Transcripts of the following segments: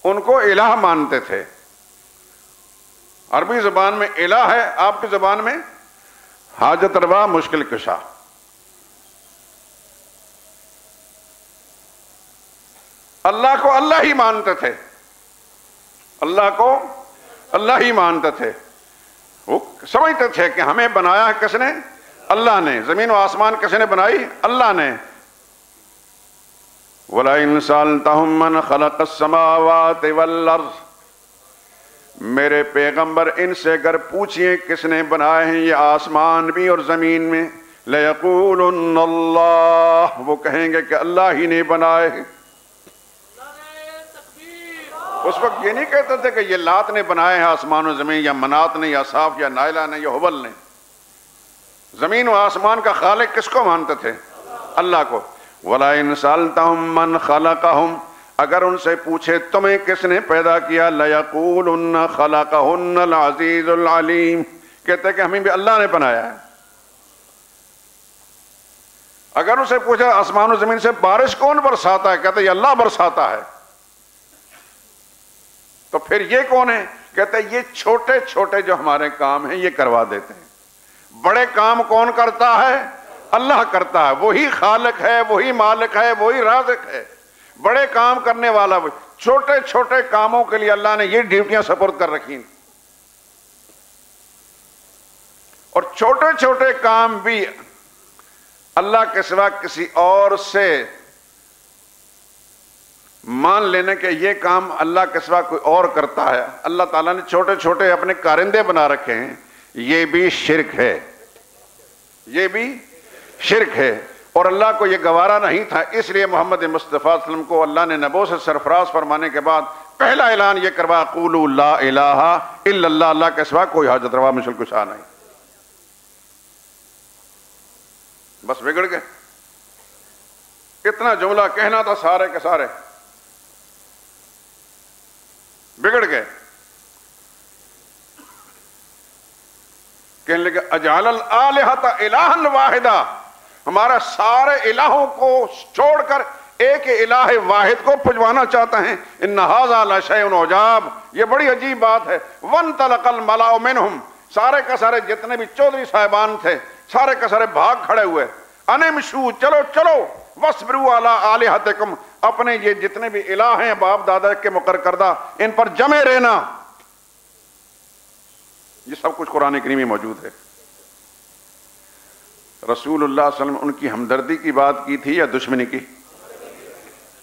ان کو الہ مانتے تھے. عربی زبان میں الہ ہے، آپ کی زبان میں حاجت روا، مشکل کشا. اللہ کو اللہ ہی مانتے تھے، اللہ کو اللہ ہی مانتے تھے. وہ سمجھتے تھے کہ ہمیں بنایا ہے کس نے؟ اللہ نے. زمین و آسمان کس نے بنائی؟ اللہ نے. وَلَئِن سَأَلْتَهُم مَّنْ خَلَقَ السَّمَاوَاتِ وَالْأَرْضَ، میرے پیغمبر ان سے اگر پوچھئے کس نے بنائے ہیں یہ آسمان بھی اور زمین میں، لَيَقُولُنَّ اللَّهُ، وہ کہیں گے کہ اللہ ہی نے بنائے ہیں. اس وقت یہ نہیں کہتے تھے کہ یہ لات نے بنائے ہیں آسمان و زمین، یا منات نے، یا صاف، یا نائلہ نے، یا حبل نے. زمین و آسمان کا خالق کس کو مانتے تھے؟ اللہ کو. وَلَئِن سَأَلْتَهُم مَّنْ خَلَقَهُمْ، اگر ان سے پوچھے تمہیں کس نے پیدا کیا، لَيَقُولُنَّ خَلَقَهُنَّ الْعَزِيزُ الْعَلِيمُ، کہتے کہ ہمیں بھی اللہ نے بنایا ہے. اگر ان سے پوچھا آسمان و زمین سے بارش کون برساتا ہے، کہتے یہ اللہ برساتا ہے. تو پھر یہ کون ہے؟ کہتے ہیں یہ چھوٹے چھوٹے جو ہمارے کام ہیں یہ کروا دیتے ہیں. بڑے کام کون کرتا ہے؟ اللہ کرتا ہے. وہی خالق ہے، وہی مالک ہے، وہی رازق ہے. بڑے کام کرنے والا وہی. چھوٹے چھوٹے کاموں کے لیے اللہ نے یہ ڈیوٹیاں سپرد کر رکھی ہیں. اور چھوٹے چھوٹے کام بھی اللہ کے سوا کسی اور سے مان لینے کے یہ کام اللہ کے سوا کوئی اور کرتا ہے. اللہ تعالیٰ نے چھوٹے چھوٹے اپنے کارندے بنا رکھے ہیں. یہ بھی شرک ہے، یہ بھی شرک ہے. اور اللہ کو یہ گوارا نہیں تھا، اس لیے محمد مصطفیٰ صلی اللہ علیہ وسلم کو اللہ نے نبوت سے سرفراز فرمانے کے بعد پہلا اعلان یہ کروا، قولوا لا الہ الا اللہ، اللہ کے سوا کوئی حاجت روا مشکل کشا نہیں. بس بگڑ گئے. اتنا جملہ کہنا تھا، سارے کے سارے بگڑ گئے. کہنے لگے اجعل الآلہۃ الہا واحدا، ہمارا سارے الہوں کو چھوڑ کر ایک الہ واحد کو پجوانا چاہتا ہیں. ان ھذا لشیء عجاب، یہ بڑی عجیب بات ہے. وانطلق الملأ منہم، سارے کا سارے جتنے بھی چودھری صاحبان تھے سارے کا سارے بھاگ کھڑے ہوئے. انمشوا، چلو چلو، واصبروا علی آلہتکم، اپنے یہ جتنے بھی الہ ہیں باپ دادا کے مقرر کردہ ان پر جمے رہنا. یہ سب کچھ قرآن کریم میں موجود ہے. رسول اللہ صلی اللہ علیہ وسلم ان کی ہمدردی کی بات کی تھی یا دشمنی کی؟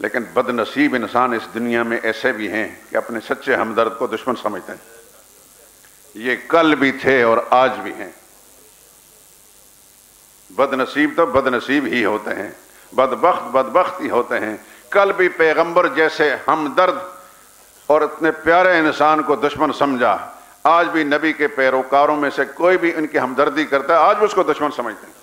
لیکن بد نصیب انسان اس دنیا میں ایسے بھی ہیں کہ اپنے سچے ہمدرد کو دشمن سمجھتے ہیں. یہ کل بھی تھے اور آج بھی ہیں. بد نصیب تو بد نصیب ہی ہوتے ہیں، بدبخت بدبخت ہی ہوتے ہیں. کل بھی پیغمبر جیسے ہمدرد اور اتنے پیارے انسان کو دشمن سمجھا، آج بھی نبی کے پیروکاروں میں سے کوئی بھی ان کی ہمدردی کرتا ہے آج بھی اس کو دشمن سمجھتے ہیں.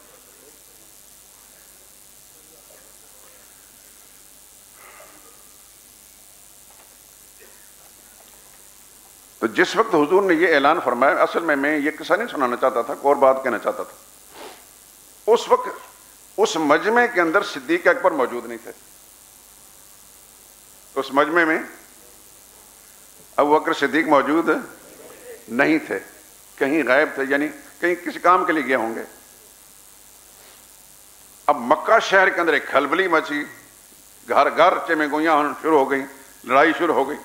تو جس وقت حضور نے یہ اعلان فرمایا، اصل میں یہ قصہ نہیں سنانا چاہتا تھا، اور بات کہنا چاہتا تھا. اس وقت اس مجمع کے اندر صدیق اکبر موجود نہیں تھے. اس مجمع میں ابو بکر صدیق موجود نہیں تھے، کہیں غائب تھے، یعنی کہیں کسی کام کے لیے گئے ہوں گے. اب مکہ شہر کے اندر ایک کھلبلی مچی، گھر گھر چمگویاں شروع ہو گئی، لڑائی شروع ہو گئی.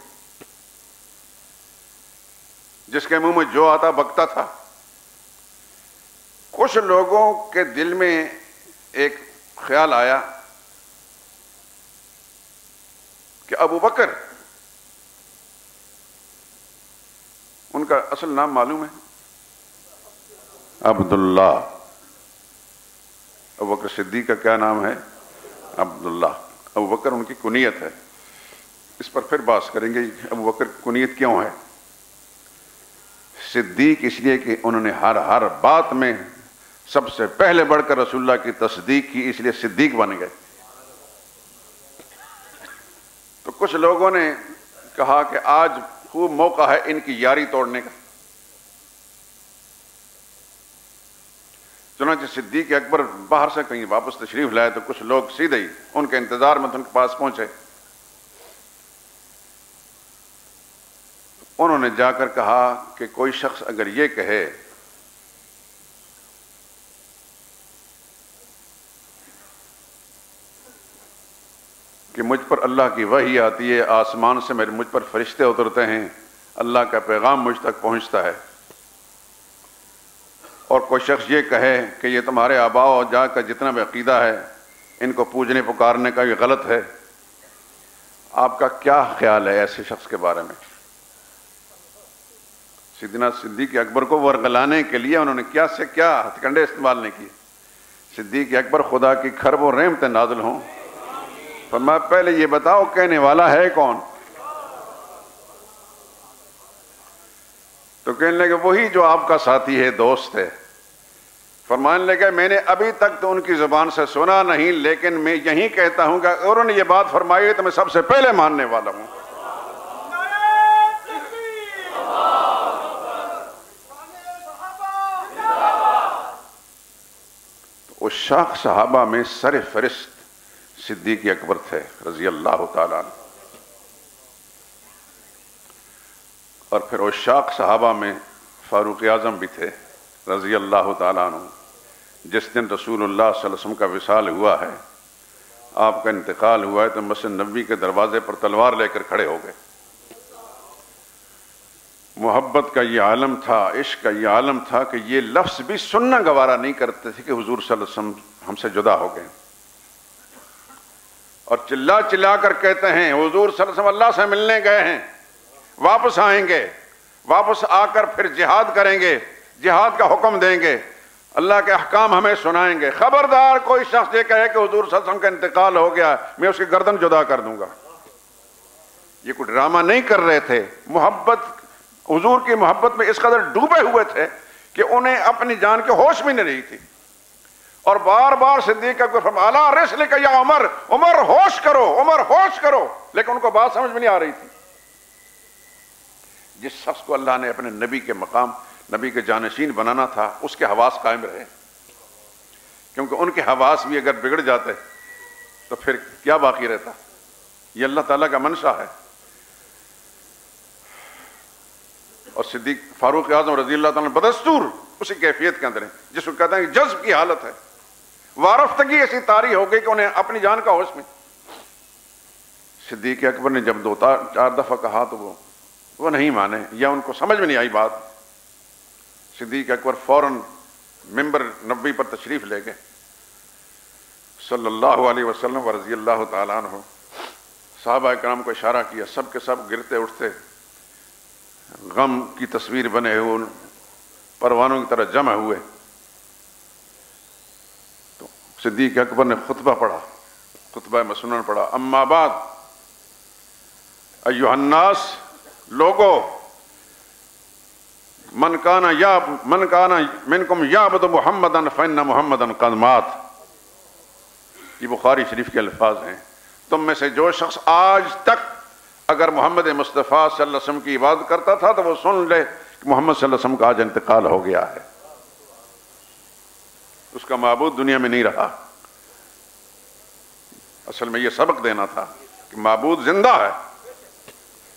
جس کے منہ میں جو آتا بکتا تھا. کچھ لوگوں کے دل میں ایک خیال آیا کہ ابو بکر، ان کا اصل نام معلوم ہے؟ عبداللہ. ابو بکر صدیق کا کیا نام ہے؟ عبداللہ. ابو بکر ان کی کنیت ہے. اس پر پھر بات کریں گے ابو بکر کنیت کیوں ہے. صدیق اس لیے کہ انہوں نے ہر بات میں سب سے پہلے بڑھ کر رسول اللہ کی تصدیق کی، اس لیے صدیق بن گئے. تو کچھ لوگوں نے کہا کہ آج خوب موقع ہے ان کی یاری توڑنے کا. چنانچہ صدیق اکبر باہر سے کہیں واپس تشریف لائے تو کچھ لوگ سیدھے ہی ان کے انتظار میں ان کے پاس پہنچے. انہوں نے جا کر کہا کہ کوئی شخص اگر یہ کہے کہ مجھ پر اللہ کی وحی آتی ہے، آسمان سے مجھ پر فرشتے اترتے ہیں، اللہ کا پیغام مجھ تک پہنچتا ہے، اور کوئی شخص یہ کہے کہ یہ تمہارے آباء و اجداد کا جتنا بھی عقیدہ ہے ان کو پوجنے پکارنے کا یہ غلط ہے، آپ کا کیا خیال ہے ایسے شخص کے بارے میں؟ سیدنا صدیق اکبر کو ورغلانے کے لیے انہوں نے کیا سے کیا ہتھ کنڈے استعمال نہیں کیے۔ صدیق اکبر خدا کی کھرب و رحمتیں نازل ہوں، فرمایا پہلے یہ بتاؤ کہنے والا ہے کون؟ تو کہنے لگے وہی جو آپ کا ساتھی ہے، دوست ہے۔ فرمانے لگے میں نے ابھی تک تو ان کی زبان سے سنا نہیں، لیکن میں یہی کہتا ہوں کہ اگر انہوں نے یہ بات فرمائی ہے تو میں سب سے پہلے ماننے والا ہوں۔ تو اس شاخ صحابہ میں سر فہرست صدیق اکبر تھے رضی اللہ تعالیٰ عنہ، اور پھر اس شاخ صحابہ میں فاروق اعظم بھی تھے رضی اللہ تعالیٰ عنہ۔ جس دن رسول اللہ صلی اللہ علیہ وسلم کا وصال ہوا ہے، آپ کا انتقال ہوا ہے، تو مسجد نبوی کے دروازے پر تلوار لے کر کھڑے ہو گئے۔ محبت کا یہ عالم تھا، عشق کا یہ عالم تھا کہ یہ لفظ بھی سننا گوارا نہیں کرتے تھے کہ حضور صلی اللہ علیہ وسلم ہم سے جدا ہو گئے، اور چلا چلا کر کہتے ہیں حضور صلی اللہ علیہ وسلم اللہ سے ملنے گئے ہیں، واپس آئیں گے، واپس آ کر پھر جہاد کریں گے، جہاد کا حکم دیں گے، اللہ کے احکام ہمیں سنائیں گے۔ خبردار کوئی شخص یہ کہے کہ حضور صلی اللہ علیہ وسلم کا انتقال ہو گیا، میں اس کی گردن جدا کر دوں گا۔ یہ کوئی ڈرامہ نہیں کر رہے تھے، محبت، حضور کی محبت میں اس قدر ڈوبے ہوئے تھے کہ انہیں اپنی جان کے ہوش بھی نہیں رہی تھی، اور بار بار صدیق اکبر فرمایا الا رسلک یا عمر، عمر ہوش کرو، عمر ہوش کرو، لیکن ان کو بات سمجھ میں نہیں آ رہی تھی۔ جس شخص کو اللہ نے اپنے نبی کے مقام، نبی کے جانشین بنانا تھا، اس کے حواس قائم رہے، کیونکہ ان کے حواس بھی اگر بگڑ جاتے تو پھر کیا باقی رہتا؟ یہ اللہ تعالیٰ کا منشا ہے۔ اور صدیق فاروق اعظم رضی اللہ تعالیٰ بدستور اسی کیفیت کے اندر ہیں جس کو کہتے ہیں کہ جذب کی حالت ہے، وارفتگی ایسی طاری ہو گئی کہ انہیں اپنی جان کا ہوش میں۔ صدیق اکبر نے جب 2-4 دفعہ کہا تو وہ نہیں مانے، یا ان کو سمجھ میں نہیں آئی بات۔ صدیق اکبر فوراً ممبر نبوی پر تشریف لے گئے صلی اللہ علیہ وسلم ورضی اللہ تعالیٰ عنہ۔ صحابہ کرام کو اشارہ کیا، سب کے سب گرتے اٹھتے غم کی تصویر بنے ہوئے پروانوں کی طرح جمع ہوئے۔ تو صدیق اکبر نے خطبہ پڑھا، خطبہ مسنون پڑھا، اما بعد ایھا الناس، لوگو، من کان منکم یعبد محمدا فإن محمدا قد مات۔ یہ بخاری شریف کے الفاظ ہیں۔ تم میں سے جو شخص آج تک اگر محمد مصطفیٰ صلی اللہ علیہ وسلم کی عبادت کرتا تھا تو وہ سن لے کہ محمد صلی اللہ علیہ وسلم کا آج انتقال ہو گیا ہے، اس کا معبود دنیا میں نہیں رہا۔ اصل میں یہ سبق دینا تھا کہ معبود زندہ ہے،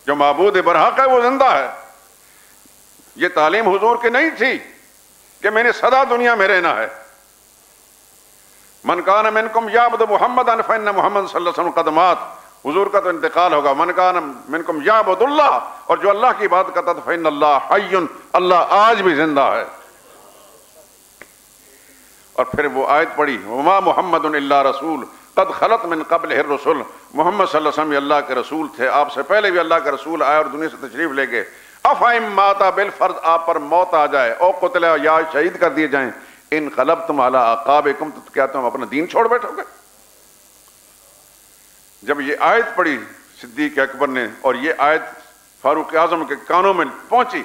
جو معبود برحق ہے وہ زندہ ہے۔ یہ تعلیم حضور کی نہیں تھی کہ میں نے سدا دنیا میں رہنا ہے۔ من کان منکم یعبد محمدا فإن محمد صلی اللہ علیہ وسلم قد مات، حضور کا تو انتقال ہوگا۔ من کان منکم یعبد اللہ، اور جو اللہ کی عبادت کرتا تھا فإن اللہ حی، اللہ آج بھی زندہ ہے۔ اور پھر وہ آیت پڑھی وما محمد الا رسول قد خلت من قبلہ الرسل، محمد صلی اللہ علیہ وسلم اللہ کے رسول تھے، آپ سے پہلے بھی اللہ کے رسول آئے اور دنیا سے تشریف لے گئے۔ افئن مات بالفرض، آپ پر موت آ جائے، او قتل یا شہید کر دیے جائیں، انقلبتم علی اعقابکم، تو کیا تم اپنا دین چھوڑ بیٹھو گے؟ جب یہ آیت پڑھی صدیق اکبر نے اور یہ آیت فاروق اعظم کے کانوں میں پہنچی،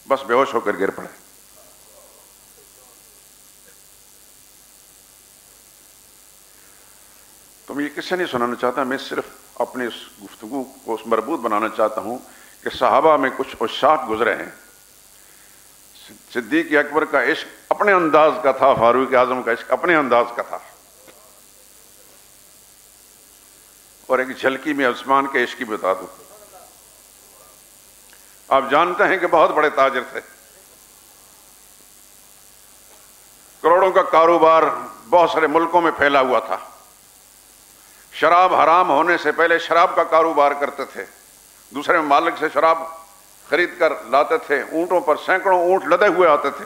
بس بے ہوش ہو کر گر پڑے۔ تو میں یہ کس سے نہیں سنانا چاہتا، میں صرف اپنی اس گفتگو کو اس مربوط بنانا چاہتا ہوں کہ صحابہ میں کچھ عشاق گزرے ہیں۔ صدیق اکبر کا عشق اپنے انداز کا تھا، فاروق اعظم کا عشق اپنے انداز کا تھا۔ اور ایک جھلکی میں عثمان کے عشق کی بتا دوں۔ آپ جانتے ہیں کہ بہت بڑے تاجر تھے، کروڑوں کا کاروبار بہت سارے ملکوں میں پھیلا ہوا تھا۔ شراب حرام ہونے سے پہلے شراب کا کاروبار کرتے تھے، دوسرے ممالک سے شراب خرید کر لاتے تھے، اونٹوں پر سینکڑوں اونٹ لدے ہوئے آتے تھے،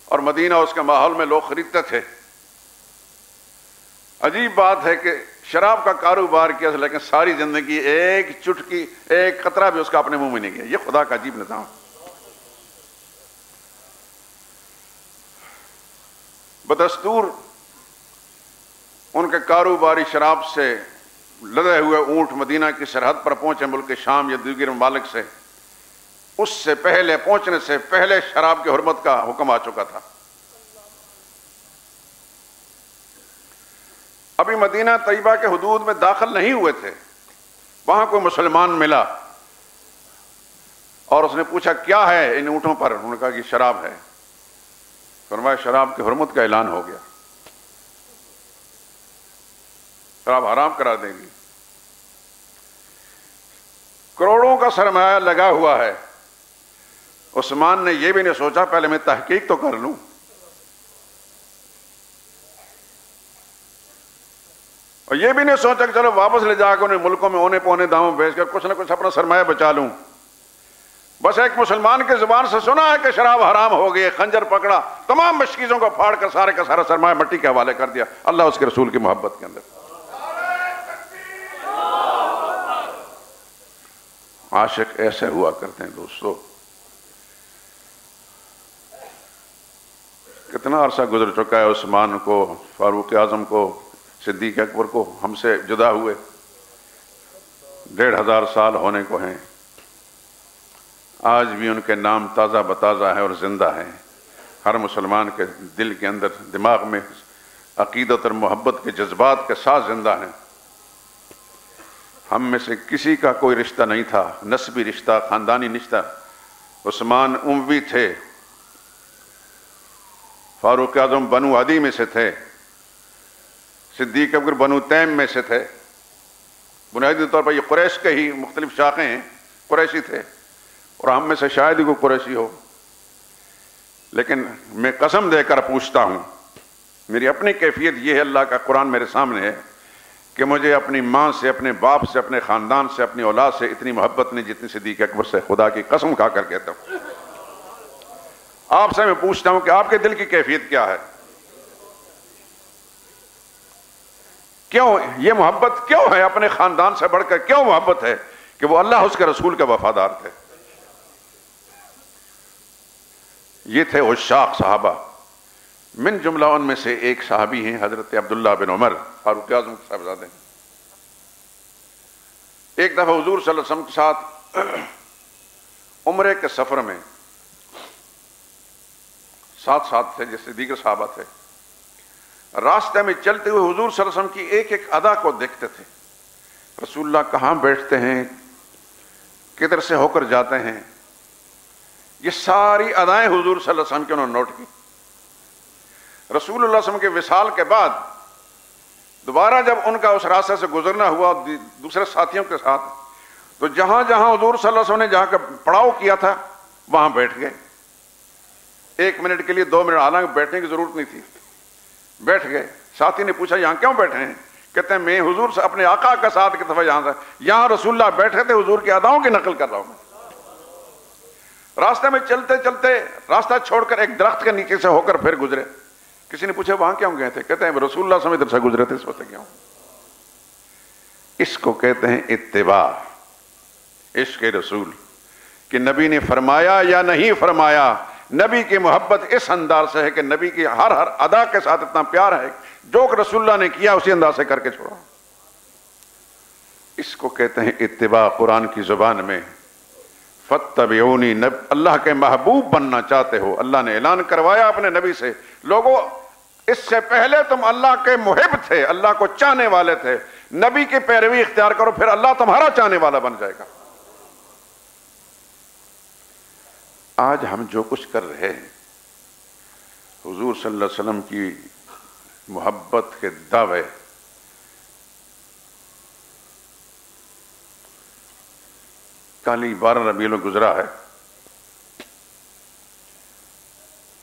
اور مدینہ اس کے ماحول میں لوگ خریدتے تھے۔ عجیب بات ہے کہ شراب کا کاروبار کیا، لیکن ساری زندگی ایک چٹکی، ایک قطرہ بھی اس کا اپنے منہ میں نہیں گیا۔ یہ خدا کا عجیب نظام۔ بدستور ان کے کاروباری شراب سے لدے ہوئے اونٹ مدینہ کی سرحد پر پہنچے، ملک شام یا دیگر ممالک سے، اس سے پہلے پہنچنے سے پہلے شراب کی حرمت کا حکم آ چکا تھا۔ ابھی مدینہ طیبہ کے حدود میں داخل نہیں ہوئے تھے، وہاں کوئی مسلمان ملا اور اس نے پوچھا کیا ہے ان اونٹوں پر؟ انہوں نے کہا کہ شراب ہے۔ فرمایا شراب کی حرمت کا اعلان ہو گیا، شراب حرام کرا دیں گی۔ کروڑوں کا سرمایہ لگا ہوا ہے، عثمان نے یہ بھی نہیں سوچا پہلے میں تحقیق تو کر لوں، اور یہ بھی نہیں سوچا کہ چلو واپس لے جا کے انہیں ملکوں میں اونے پونے داموں بیچ کر کچھ نہ کچھ اپنا سرمایہ بچا لوں۔ بس ایک مسلمان کی زبان سے سنا ہے کہ شراب حرام ہو گئی، خنجر پکڑا، تمام مشکیزوں کو پھاڑ کر سارے کا سارا سرمایہ مٹی کے حوالے کر دیا اللہ اس کے رسول کی محبت کے اندر۔ عاشق ایسے ہوا کرتے ہیں دوستو۔ کتنا عرصہ گزر چکا ہے عثمان کو، فاروق اعظم کو، صدیق اکبر کو ہم سے جدا ہوئے، 1500 سال ہونے کو ہیں، آج بھی ان کے نام تازہ بتازہ ہے اور زندہ ہیں، ہر مسلمان کے دل کے اندر، دماغ میں عقیدت اور محبت کے جذبات کے ساتھ زندہ ہیں۔ ہم میں سے کسی کا کوئی رشتہ نہیں تھا، نسبی رشتہ، خاندانی رشتہ۔ عثمان اموی تھے، فاروق اعظم بنو عدی میں سے تھے، صدیق اکبر بنو تیم میں سے تھے۔ بنیادی طور پر یہ قریش کے ہی مختلف شاخیں ہیں، قریشی تھے، اور ہم میں سے شاید ہی کوئی قریشی ہو۔ لیکن میں قسم دے کر پوچھتا ہوں، میری اپنی کیفیت یہ ہے، اللہ کا قرآن میرے سامنے ہے، کہ مجھے اپنی ماں سے، اپنے باپ سے، اپنے خاندان سے، اپنی اولاد سے اتنی محبت نہیں جتنی صدیق اکبر سے، خدا کی قسم کھا کر کہتا ہوں۔ آپ سے میں پوچھتا ہوں کہ آپ کے دل کی کیفیت کیا ہے؟ کیوں یہ محبت کیوں ہے؟ اپنے خاندان سے بڑھ کر کیوں محبت ہے؟ کہ وہ اللہ اس کے رسول کے وفادار تھے۔ یہ تھے عشاق صحابہ، من جملہ ان میں سے ایک صحابی ہیں حضرت عبداللہ بن عمر، فاروق اعظم کے صاحبزادے۔ ایک دفعہ حضور صلی اللہ علیہ وسلم کے ساتھ عمرے کے سفر میں ساتھ تھے، جیسے دیگر صحابہ تھے، راستے میں چلتے ہوئے حضور صلی اللہ علیہ وسلم کی ایک ایک ادا کو دیکھتے تھے۔ رسول اللہ کہاں بیٹھتے ہیں، کدھر سے ہو کر جاتے ہیں، یہ ساری ادائیں حضور صلی اللہ علیہ وسلم کی انہوں نے نوٹ کی۔ رسول اللہ صلی اللہ علیہ وسلم کے وصال کے بعد دوبارہ جب ان کا اس راستے سے گزرنا ہوا دوسرے ساتھیوں کے ساتھ، تو جہاں جہاں حضور صلی اللہ علیہ وسلم نے جہاں کا پڑاؤ کیا تھا وہاں بیٹھ گئے، 1 منٹ کے لیے 2 منٹ، حالانکہ بیٹھنے کی ضرورت نہیں تھی، بیٹھ گئے۔ ساتھی نے پوچھا یہاں کیوں بیٹھے ہیں؟ کہتے ہیں میں حضور سے اپنے آقا کا ساتھ کی دفعہ یہاں رسول اللہ بیٹھے تھے، حضور کی اداؤں کی نقل کر رہا ہوں میں۔ راستے میں چلتے چلتے راستہ چھوڑ کر ایک درخت کے نیچے سے ہو کر پھر گزرے۔ کسی نے پوچھا وہاں کیوں گئے تھے؟ کہتے ہیں رسول اللہ صلی اللہ علیہ وسلم ادھر سے گزرے تھے، اس وقت کیوں؟ اس کو کہتے ہیں اتباع، عشق رسول، کہ نبی نے فرمایا یا نہیں فرمایا۔ نبی کی محبت اس انداز سے ہے کہ نبی کی ہر ادا کے ساتھ اتنا پیار ہے، جو کہ رسول اللہ نے کیا اسی انداز سے کر کے چھوڑا۔ اس کو کہتے ہیں اتباع۔ قرآن کی زبان میں فاتبعونی، اللہ کے محبوب بننا چاہتے ہو، اللہ نے اعلان کروایا اپنے نبی سے، لوگوں اس سے پہلے تم اللہ کے محب تھے، اللہ کو چاہنے والے تھے، نبی کی پیروی اختیار کرو، پھر اللہ تمہارا چاہنے والا بن جائے گا۔ آج ہم جو کچھ کر رہے ہیں، حضور صلی اللہ علیہ وسلم کی محبت کے دعوے، کل ہی 12 ربیع الاول گزرا ہے،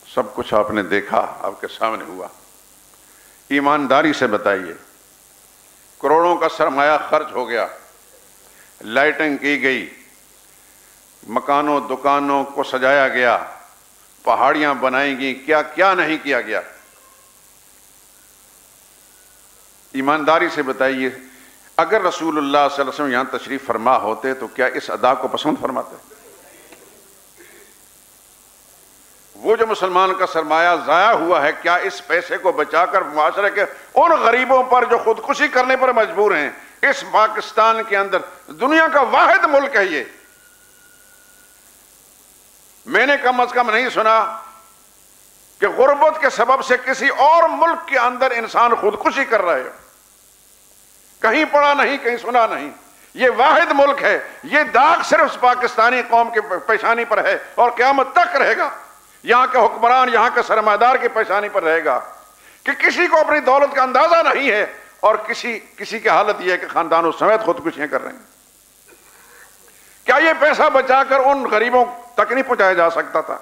سب کچھ آپ نے دیکھا، آپ کے سامنے ہوا. ایمانداری سے بتائیے، کروڑوں کا سرمایہ خرچ ہو گیا، لائٹنگ کی گئی، مکانوں دکانوں کو سجایا گیا، پہاڑیاں بنائی گئی، کیا کیا نہیں کیا گیا. ایمانداری سے بتائیے، اگر رسول اللہ صلی اللہ علیہ وسلم یہاں تشریف فرما ہوتے تو کیا اس ادا کو پسند فرماتے؟ وہ جو مسلمان کا سرمایہ ضائع ہوا ہے، کیا اس پیسے کو بچا کر معاشرے کے ان غریبوں پر جو خودکشی کرنے پر مجبور ہیں، اس پاکستان کے اندر دنیا کا واحد ملک ہے یہ، میں نے کم از کم نہیں سنا کہ غربت کے سبب سے کسی اور ملک کے اندر انسان خودکشی کر رہے ہو. کہیں پڑھا نہیں، کہیں سنا نہیں. یہ واحد ملک ہے، یہ داغ صرف پاکستانی قوم کے پیشانی پر ہے اور قیامت تک رہے گا. یہاں کے حکمران، یہاں کے سرمایہ دار کی پیشانی پر رہے گا کہ کسی کو اپنی دولت کا اندازہ نہیں ہے اور کسی کی حالت یہ ہے کہ خاندانوں سمیت خودکشیاں کر رہے ہیں. کیا یہ پیسہ بچا کر ان غریبوں تک نہیں پہنچایا جا سکتا تھا؟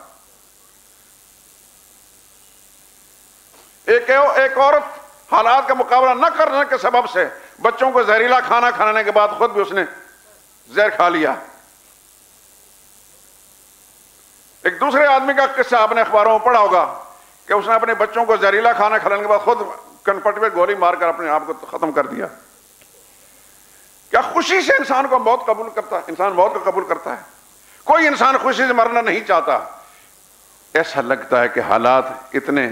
ایک عورت حالات کا مقابلہ نہ کرنے کے سبب سے بچوں کو زہریلا کھانا کھانے کے بعد خود بھی اس نے زہر کھا لیا. ایک دوسرے آدمی کا قصہ آپ نے اخباروں میں پڑھا ہوگا کہ اس نے اپنے بچوں کو زہریلا کھانا کھلانے کے بعد خود کنپٹ میں گولی مار کر اپنے آپ کو ختم کر دیا. کیا خوشی سے انسان کو موت قبول کرتا ہے؟ انسان موت کو قبول کرتا ہے؟ کوئی انسان خوشی سے مرنا نہیں چاہتا. ایسا لگتا ہے کہ حالات اتنے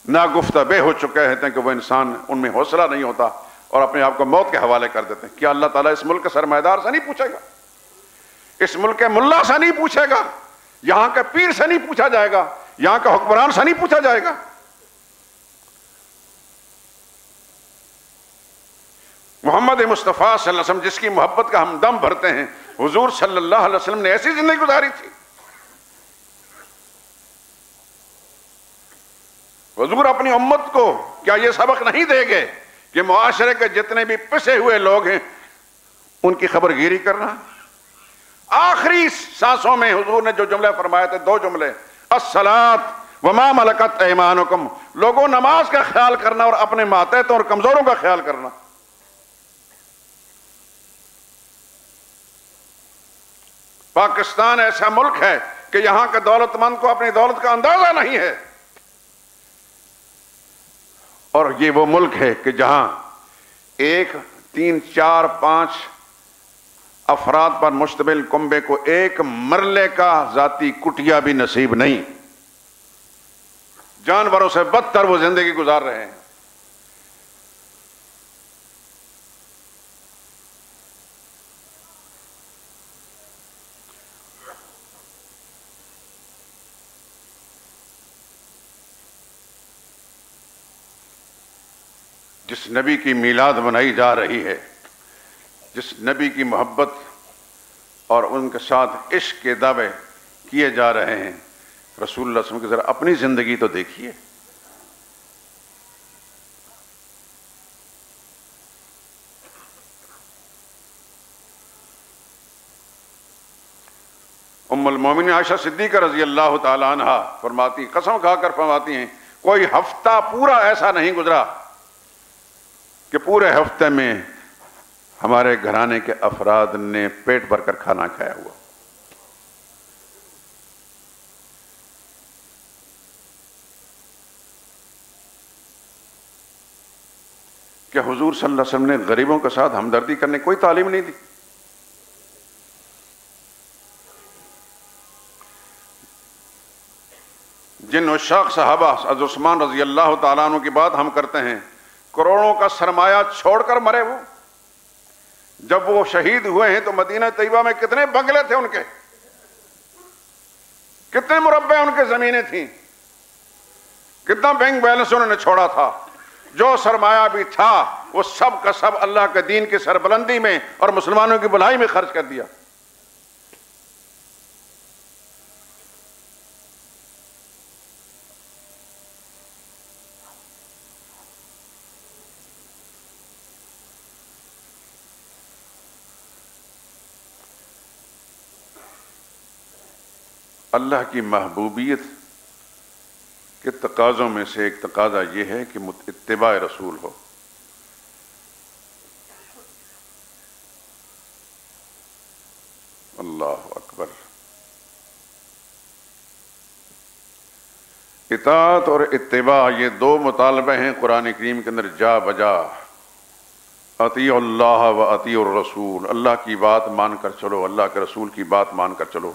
ناگفتہ بے ہو چکے ہیں کہ وہ انسان ان میں حوصلہ نہیں ہوتا اور اپنے آپ کو موت کے حوالے کر دیتے ہیں. کیا اللہ تعالیٰ اس ملک کے سرمایہ دار سے نہیں پوچھے گا؟ اس ملک کے ملا سے نہیں پوچھے گا؟ یہاں کے پیر سے نہیں پوچھا جائے گا؟ یہاں کے حکمران سے نہیں پوچھا جائے گا؟ محمد مصطفیٰ صلی اللہ علیہ وسلم جس کی محبت کا ہم دم بھرتے ہیں، حضور صلی اللہ علیہ وسلم نے ایسی زندگی گزاری تھی. حضور اپنی امت کو کیا یہ سبق نہیں دے گے کہ معاشرے کے جتنے بھی پسے ہوئے لوگ ہیں ان کی خبر گیری کرنا؟ آخری سانسوں میں حضور نے جو جملے فرمائے تھے، 2 جملے، الصلاۃ وما ملکت ایمانکم، لوگوں نماز کا خیال کرنا اور اپنے ماتحتوں اور کمزوروں کا خیال کرنا. پاکستان ایسا ملک ہے کہ یہاں کے دولت مند کو اپنی دولت کا اندازہ نہیں ہے، اور یہ وہ ملک ہے کہ جہاں 1 3 4 5 افراد پر مشتمل کنبے کو ایک مرلے کا ذاتی کٹیا بھی نصیب نہیں. جانوروں سے بدتر وہ زندگی گزار رہے ہیں. جس نبی کی میلاد منائی جا رہی ہے، جس نبی کی محبت اور ان کے ساتھ عشق کے دعوے کیے جا رہے ہیں، رسول اللہ صلی اللہ علیہ وسلم کی ذرا اپنی زندگی تو دیکھیے. ام المومنین عائشہ صدیقہ رضی اللہ تعالی عنہا فرماتی، قسم کھا کر فرماتی ہیں، کوئی ہفتہ پورا ایسا نہیں گزرا کہ پورے ہفتے میں ہمارے گھرانے کے افراد نے پیٹ بھر کر کھانا کھایا ہوا. کہ حضور صلی اللہ علیہ وسلم نے غریبوں کے ساتھ ہمدردی کرنے کی کوئی تعلیم نہیں دی. جن عشاق صحابہ حضرت عثمان رضی اللہ تعالیٰ عنہ کی بات ہم کرتے ہیں، کروڑوں کا سرمایہ چھوڑ کر مرے وہ. جب وہ شہید ہوئے ہیں تو مدینہ طیبہ میں کتنے بنگلے تھے ان کے، کتنے مربع ان کے زمینیں تھیں، کتنا بینک بیلنس انہوں نے چھوڑا تھا. جو سرمایہ بھی تھا وہ سب کا سب اللہ کے دین کی سربلندی میں اور مسلمانوں کی بھلائی میں خرچ کر دیا. اللہ کی محبوبیت کے تقاضوں میں سے ایک تقاضا یہ ہے کہ اتباع رسول ہو. اللہ اکبر. اطاعت اور اتباع یہ دو مطالبے ہیں قرآن کریم کے اندر جا بجا. اطیعوا اللہ و اطیعوا الرسول، اللہ کی بات مان کر چلو، اللہ کے رسول کی بات مان کر چلو.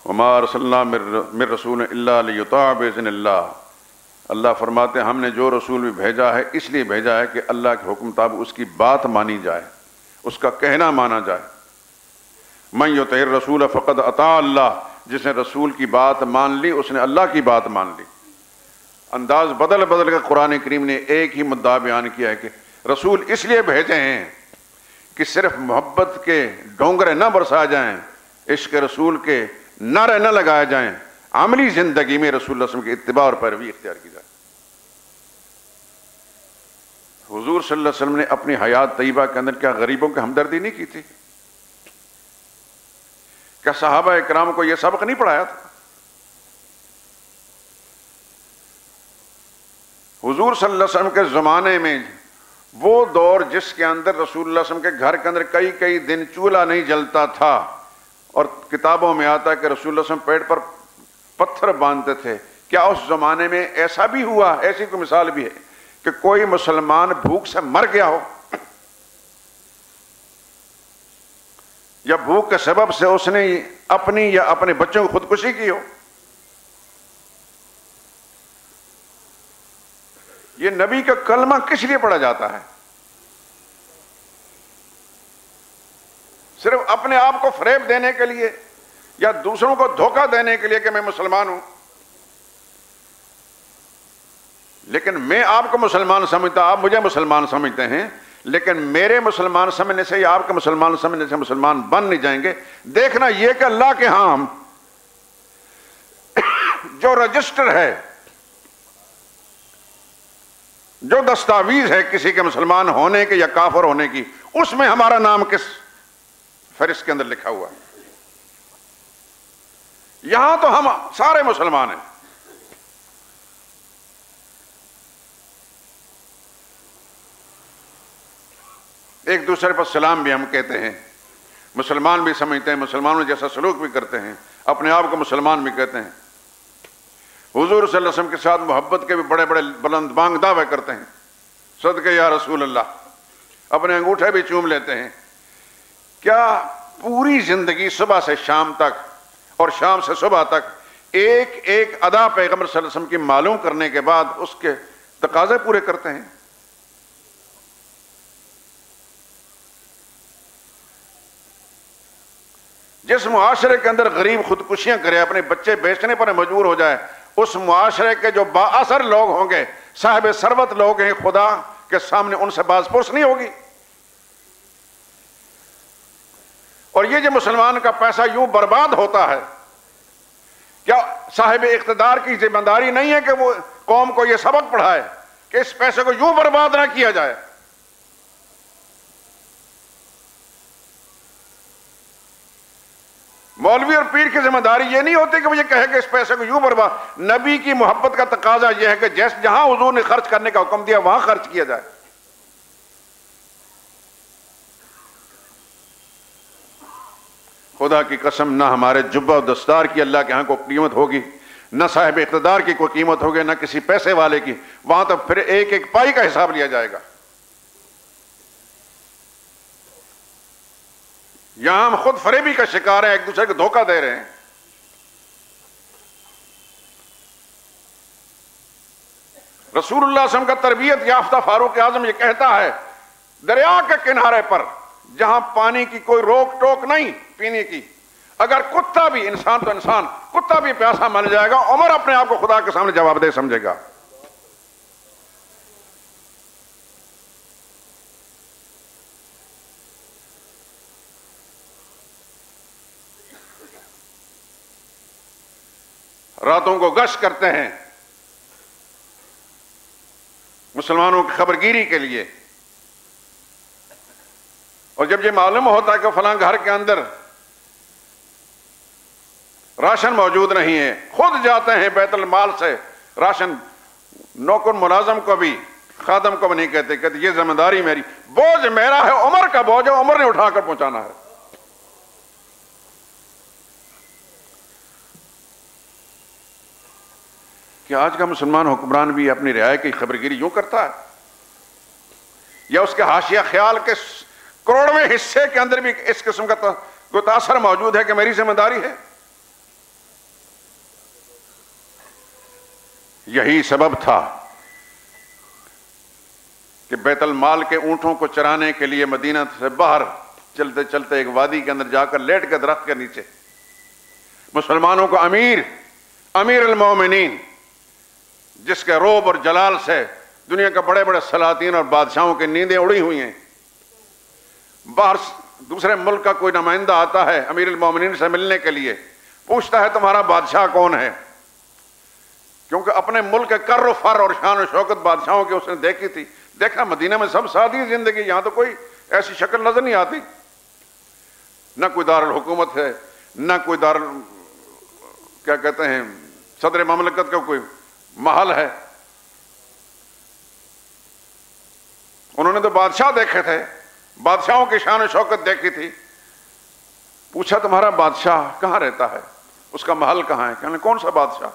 وما ارسلنا من رسول الا لیطاع باذن اللہ. اللہ فرماتے ہیں ہم نے جو رسول بھی بھیجا ہے اس لیے بھیجا ہے کہ اللہ کے حکم مطابق اس کی بات مانی جائے، اس کا کہنا مانا جائے. من یطع الرسول فقد اطاع اللہ، جس نے رسول کی بات مان لی اس نے اللہ کی بات مان لی. انداز بدل بدل کر قرآن کریم نے ایک ہی مدعا بیان کیا ہے کہ رسول اس لیے بھیجے ہیں کہ صرف محبت کے ڈونگرے نہ برسا جائیں، عشق رسول کے نعرے نہ لگائے جائیں، عملی زندگی میں رسول اللہ صلی اللہ علیہ وسلم کی اتباع اور پیروی اختیار کی جائے. حضور صلی اللہ علیہ وسلم نے اپنی حیات طیبہ کے اندر کیا غریبوں کی ہمدردی نہیں کی تھی؟ کیا صحابہ اکرام کو یہ سبق نہیں پڑھایا تھا؟ حضور صلی اللہ علیہ وسلم کے زمانے میں وہ دور جس کے اندر رسول اللہ صلی اللہ علیہ وسلم کے گھر کے اندر کئی کئی دن چولہا نہیں جلتا تھا، اور کتابوں میں آتا ہے کہ رسول اللہ صلی اللہ علیہ وسلم پیٹ پر پتھر باندھتے تھے. کیا اس زمانے میں ایسا بھی ہوا، ایسی کوئی مثال بھی ہے کہ کوئی مسلمان بھوک سے مر گیا ہو یا بھوک کے سبب سے اس نے اپنی یا اپنے بچوں کی خودکشی کی ہو؟ یہ نبی کا کلمہ کس لیے پڑھا جاتا ہے؟ صرف اپنے آپ کو فریب دینے کے لیے یا دوسروں کو دھوکہ دینے کے لیے کہ میں مسلمان ہوں. لیکن میں آپ کو مسلمان سمجھتا، آپ مجھے مسلمان سمجھتے ہیں، لیکن میرے مسلمان سمجھنے سے یا آپ کے مسلمان سمجھنے سے مسلمان بن نہیں جائیں گے. دیکھنا یہ کہ اللہ کے ہاں جو رجسٹر ہے، جو دستاویز ہے کسی کے مسلمان ہونے کے یا کافر ہونے کی، اس میں ہمارا نام کس فہرست کے اندر لکھا ہوا ہے؟ یہاں تو ہم سارے مسلمان ہیں. ایک دوسرے پر سلام بھی ہم کہتے ہیں، مسلمان بھی سمجھتے ہیں، مسلمانوں جیسا سلوک بھی کرتے ہیں، اپنے آپ کو مسلمان بھی کہتے ہیں. حضور صلی اللہ علیہ وسلم کے ساتھ محبت کے بھی بڑے بڑے بلند بانگ دعوے کرتے ہیں، صدقے یا رسول اللہ، اپنے انگوٹھے بھی چوم لیتے ہیں. کیا پوری زندگی صبح سے شام تک اور شام سے صبح تک ایک ایک ادا پیغمبر صلی اللہ علیہ وسلم کی معلوم کرنے کے بعد اس کے تقاضے پورے کرتے ہیں؟ جس معاشرے کے اندر غریب خودکشیاں کرے، اپنے بچے بیچنے پر مجبور ہو جائے، اس معاشرے کے جو با اثر لوگ ہوں گے، صاحب ثروت لوگ ہیں، خدا کے سامنے ان سے باز پرس نہیں ہوگی. اور یہ جو مسلمان کا پیسہ یوں برباد ہوتا ہے، کیا صاحب اقتدار کی ذمہ داری نہیں ہے کہ وہ قوم کو یہ سبق پڑھائے کہ اس پیسے کو یوں برباد نہ کیا جائے؟ مولوی اور پیر کی ذمہ داری یہ نہیں ہوتی کہ وہ یہ کہے کہ اس پیسے کو یوں برباد. نبی کی محبت کا تقاضا یہ ہے کہ جہاں حضور نے خرچ کرنے کا حکم دیا وہاں خرچ کیا جائے. خدا کی قسم، نہ ہمارے جبہ و دستار کی اللہ کے ہاں کو قیمت ہوگی، نہ صاحب اقتدار کی کوئی قیمت ہوگی، نہ کسی پیسے والے کی. وہاں تو پھر ایک ایک پائی کا حساب لیا جائے گا. یہاں ہم خود فریبی کا شکار ہیں، ایک دوسرے کو دھوکہ دے رہے ہیں. رسول اللہ صلی اللہ علیہ وسلم کا تربیت یافتہ فاروق اعظم یہ کہتا ہے، دریا کے کنارے پر جہاں پانی کی کوئی روک ٹوک نہیں پینے کی، اگر کتا بھی، انسان تو انسان، کتا بھی پیاسا مر جائے گا، عمر اپنے آپ کو خدا کے سامنے جواب دہ سمجھے گا. راتوں کو گشت کرتے ہیں مسلمانوں کی خبرگیری کے لیے، اور جب یہ معلوم ہوتا ہے کہ فلاں گھر کے اندر راشن موجود نہیں ہے، خود جاتے ہیں بیت المال سے راشن، نوکر ملازم کو بھی خادم کو بھی نہیں کہتے، کہتے یہ ذمہ داری میری، بوجھ میرا ہے، عمر کا بوجھ ہے، عمر نے اٹھا کر پہنچانا ہے۔ کہ آج کا مسلمان حکمران بھی اپنی رعایا کی خبرگیری یوں کرتا ہے، یا اس کے حاشیہ خیال کے کروڑویں حصے کے اندر بھی اس قسم کا کوئی تاثر موجود ہے کہ میری ذمہ داری ہے؟ یہی سبب تھا کہ بیت المال کے اونٹوں کو چرانے کے لیے مدینہ سے باہر چلتے چلتے ایک وادی کے اندر جا کر لیٹ کے درخت کے نیچے مسلمانوں کو امیر المومنین، جس کے روب اور جلال سے دنیا کے بڑے بڑے سلاطین اور بادشاہوں کی نیندیں اڑی ہوئی ہیں، باہر دوسرے ملک کا کوئی نمائندہ آتا ہے امیر المومنین سے ملنے کے لیے، پوچھتا ہے تمہارا بادشاہ کون ہے؟ کیونکہ اپنے ملک کے کر و فر اور شان و شوکت بادشاہوں کی اس نے دیکھی تھی، دیکھا مدینہ میں سب سادی زندگی، یہاں تو کوئی ایسی شکل نظر نہیں آتی، نہ کوئی دارالحکومت ہے، نہ کوئی کیا کہتے ہیں صدر مملکت کا کوئی محل ہے۔ انہوں نے تو بادشاہ دیکھے تھے، بادشاہوں کی شان و شوکت دیکھی تھی، پوچھا تمہارا بادشاہ کہاں رہتا ہے، اس کا محل کہاں ہے؟ کہنے کون سا بادشاہ؟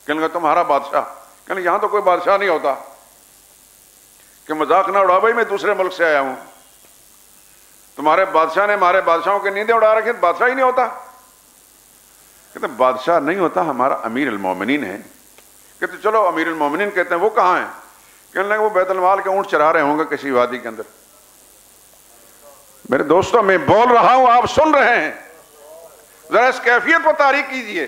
کہنے لگا تمہارا بادشاہ؟ کہنے یہاں تو کوئی بادشاہ نہیں ہوتا، کہ مذاق نہ اڑا بھائی، میں دوسرے ملک سے آیا ہوں، تمہارے بادشاہ نے ہمارے بادشاہوں کی نیندیں اڑا رکھی، بادشاہ ہی نہیں ہوتا؟ کہتے بادشاہ نہیں ہوتا، ہمارا امیر المومنین ہے۔ کہتے چلو امیر المومنین کہتے ہیں وہ کہاں ہیں؟ کہنے لگے وہ بیت المال کے اونٹ چرا رہے ہوں گے کسی وادی کے اندر۔ میرے دوستوں میں بول رہا ہوں، آپ سن رہے ہیں، ذرا اس کیفیت پر تاریخ کیجئے۔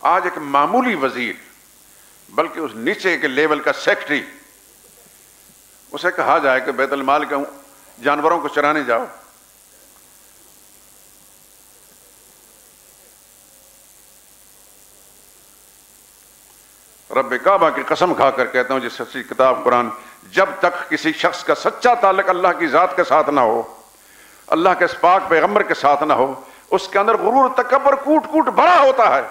آج ایک معمولی وزیر، بلکہ اس نیچے کے لیول کا سیکٹری، اسے کہا جائے کہ بیت المال کے جانوروں کو چرانے جاؤ، رب کعبہ کی قسم کھا کر کہتا ہوں، جس سچی کتاب قرآن، جب تک کسی شخص کا سچا تعلق اللہ کی ذات کے ساتھ نہ ہو، اللہ کے اس پاک پیغمبر کے ساتھ نہ ہو، اس کے اندر غرور تکبر کوٹ کوٹ بھرا ہوتا ہے۔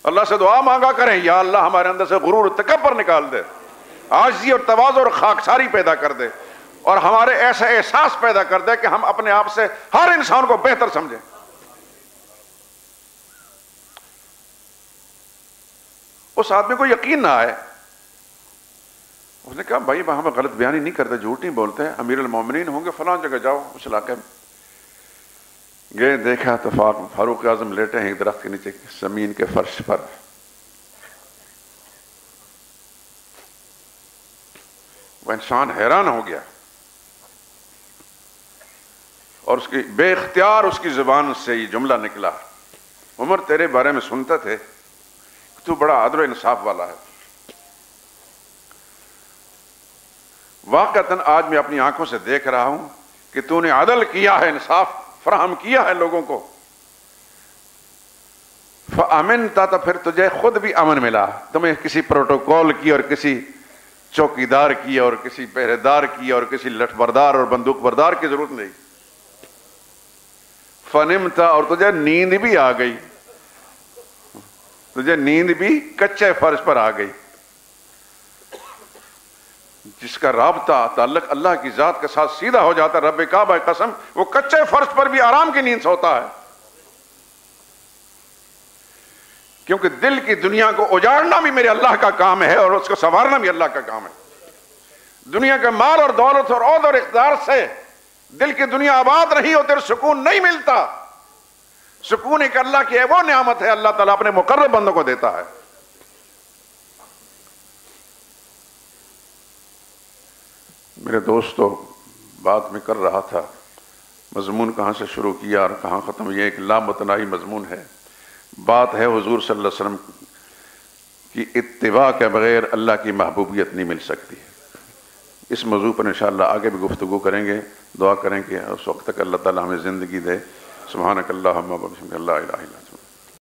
اللہ سے دعا مانگا کریں، یا اللہ ہمارے اندر سے غرور تکبر نکال دے، عاجزی اور تواضع اور خاکساری پیدا کر دے، اور ہمارے ایسا احساس پیدا کر دے کہ ہم اپنے آپ سے ہر انسان کو بہتر سمجھیں۔ اس آدمی کو یقین نہ آئے، اس نے کہا بھائی ہم غلط بیانی نہیں کرتے، جھوٹ نہیں بولتے، امیر المومنین ہوں گے فلاں جگہ جاؤ اس علاقے میں۔ گئے، دیکھا تو فاروق اعظم لیٹے ہیں ایک درخت کے نیچے زمین کے فرش پر، وہ انسان حیران ہو گیا، اور اس کی بے اختیار اس کی زبان سے یہ جملہ نکلا، عمر تیرے بارے میں سنتے تھے تو بڑا عدل و انصاف والا ہے، واقعتاً آج میں اپنی آنکھوں سے دیکھ رہا ہوں کہ تو نے عدل کیا ہے، انصاف فراہم کیا ہے لوگوں کو، فَأَمِنْتَ، تو پھر تجھے خود بھی امن ملا، تمہیں کسی پروٹوکول کی اور کسی چوکیدار کی اور کسی پہرے دار کی اور کسی لٹھ بردار اور بندوق بردار کی ضرورت نہیں، فَنِمْتَ، اور تجھے نیند بھی آ گئی، تجھے نیند بھی کچے فرش پر آ گئی۔ جس کا رابطہ تعلق اللہ کی ذات کے ساتھ سیدھا ہو جاتا ہے، رب کعبہ قسم، وہ کچے فرش پر بھی آرام کی نیند سوتا ہے، کیونکہ دل کی دنیا کو اجاڑنا بھی میرے اللہ کا کام ہے اور اس کو سنوارنا بھی اللہ کا کام ہے۔ دنیا کے مال اور دولت اور عہد اور اقتدار سے دل کی دنیا آباد نہیں ہوتی اور سکون نہیں ملتا۔ سکون ایک اللہ کی ہے، وہ نعمت ہے اللہ تعالیٰ اپنے مقرب بندوں کو دیتا ہے۔ میرے دوستو، بات میں کر رہا تھا، مضمون کہاں سے شروع کیا اور کہاں ختم، یہ ایک لامتناہی مضمون ہے۔ بات ہے حضور صلی اللہ علیہ وسلم کی اتباع کے بغیر اللہ کی محبوبیت نہیں مل سکتی۔ اس موضوع پر انشاءاللہ آگے بھی گفتگو کریں گے، دعا کریں کہ اس وقت تک اللہ تعالیٰ ہمیں زندگی دے۔ سبحانک اللہم و بحمدک، لا الہ الا انت۔